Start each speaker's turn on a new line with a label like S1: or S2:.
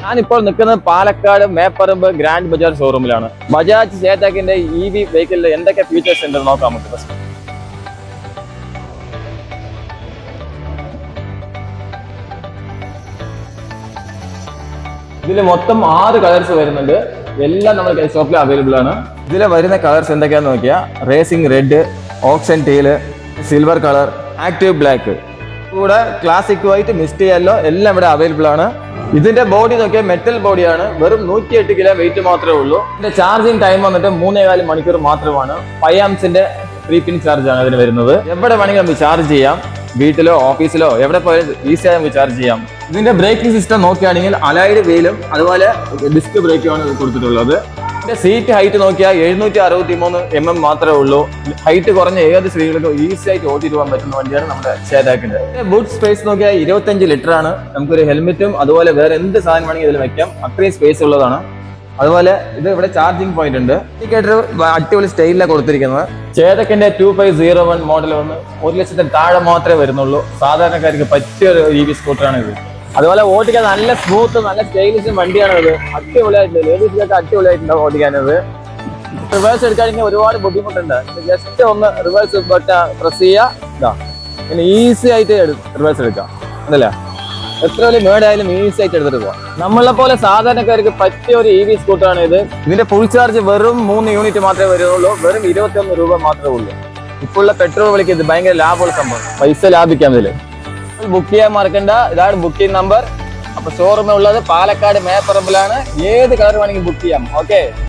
S1: ഞാനിപ്പോൾ നിൽക്കുന്നത് Palakkad Meparamba grand Bajaj ഷോറൂമിലാണ്. Bajaj ചേതകിന്റെ EV വെഹിക്കിളിൽ എന്തൊക്കെ ഫീച്ചേഴ്സ് ഉണ്ടെന്ന് നോക്കാം നമുക്ക്. ഇതിൽ മൊത്തം 6 കളേഴ്സ് വരുന്നുണ്ട്. എല്ലാം നമ്മുടെ ഷോപ്പിൽ അവൈലബിൾ ആണ്. ഇതിൽ വരുന്ന കളേഴ്സ് എന്തൊക്കെയാന്ന് നോക്കിയാൽ racing red, oxen ടീല്, silver colour, active black, കൂടെ ക്ലാസിക് വൈറ്റ്, മിസ്റ്റ് യെല്ലോ എല്ലാം ഇവിടെ അവൈലബിൾ ആണ്. ഇതിന്റെ ബോഡി നോക്കിയാൽ മെറ്റൽ ബോഡിയാണ്. വെറും 108 കിലോ വെയിറ്റ് മാത്രമേ ഉള്ളൂ. ഇതിന്റെ ചാർജിങ് ടൈം വന്നിട്ട് 3.4 മണിക്കൂർ മാത്രമാണ്. 5 ആംസിന്റെ 3 പിൻ ചാർജ് ആണ് ഇതിന് വരുന്നത്. എവിടെ വേണമെങ്കിലും നമുക്ക് ചാർജ് ചെയ്യാം. വീട്ടിലോ ഓഫീസിലോ എവിടെ പോയാലും ഈസിയായി നമുക്ക് ചാർജ് ചെയ്യാം. ഇതിന്റെ ബ്രേക്കിംഗ് സിസ്റ്റം നോക്കുകയാണെങ്കിൽ അലൈഡ് വീലും അതുപോലെ ഡിസ്ക് ബ്രേക്കുമാണ് കൊടുത്തിട്ടുള്ളത്. ഇതിന്റെ സീറ്റ് ഹൈറ്റ് നോക്കിയാൽ 763 mm മാത്രമേ ഉള്ളൂ. ഹൈറ്റ് കുറഞ്ഞ ഏത് സ്ത്രീകൾക്കും ഈസി ആയിട്ട് ഓടിയിട്ട് പോകാൻ പറ്റുന്ന വണ്ടിയാണ് നമ്മുടെ ചേതകിന്റെ. ബൂട്ട് സ്പേസ് നോക്കിയാൽ 25 ലിറ്റർ ആണ്. നമുക്കൊരു ഹെൽമെറ്റും അതുപോലെ വേറെ എന്ത് സാധനം വേണമെങ്കിൽ ഇതിൽ വെക്കാം. അത്രയും സ്പേസ് ഉള്ളതാണ്. അതുപോലെ ഇത് ഇവിടെ ചാർജിങ് പോയിന്റ് ഉണ്ട്. ഇൻഡിക്കേറ്റർ അടിപൊളി സ്റ്റൈലിലാണ് കൊടുത്തിരിക്കുന്നത്. ചേതകിന്റെ 2501 മോഡൽ വന്ന് 1 ലക്ഷത്തിന് താഴെ മാത്രമേ വരുന്നുള്ളൂ. സാധാരണക്കാർക്ക് പറ്റിയ ഒരു EV സ്കൂട്ടറാണ് ഇത്. അതുപോലെ ഓടിക്കാൻ നല്ല സ്മൂത്ത്, നല്ല സ്റ്റൈലിഷ് വണ്ടിയാണ് ഇത്. അടിപൊളിയായിട്ടുണ്ട്. ലേഡീസിലൊക്കെ അടിപൊളിയായിട്ടുണ്ട് ഓടിക്കാനത്. റിവേഴ്സ് എടുക്കുകയാണെങ്കിൽ ഒരുപാട് ബുദ്ധിമുട്ടുണ്ട്. ജസ്റ്റ് ഒന്ന് റിവേഴ്സ് പ്രസ് ചെയ്യുക, പിന്നെ ഈസി ആയിട്ട് റിവേഴ്സ് എടുക്കാം. അതല്ല, എത്ര വലിയ മേടായാലും ഈസി ആയിട്ട് എടുത്തിട്ട് പോവാം. നമ്മളെ പോലെ സാധാരണക്കാർക്ക് പറ്റിയ ഒരു EV സ്കൂട്ടറാണ് ഇത്. ഇതിന്റെ ഫുൾ ചാർജ് വെറും 3 യൂണിറ്റ് മാത്രമേ വരുന്നുള്ളൂ. വെറും 21 രൂപ മാത്രമേ ഉള്ളൂ. ഇപ്പോഴുള്ള പെട്രോൾ വിളിക്ക് ഇത് ഭയങ്കര ലാഭമുള്ള സംഭവം. പൈസ ലാഭിക്കാം ഇതില്. ബുക്ക് ചെയ്യാൻ മറക്കണ്ട. ഇതാണ് ബുക്കിംഗ് നമ്പർ. അപ്പൊ ഷോറൂം ഉള്ളത് പാലക്കാട് മേപ്പറമ്പിലാണ്. ഏത് കളർ വേണമെങ്കിൽ ബുക്ക് ചെയ്യാം. ഓക്കെ.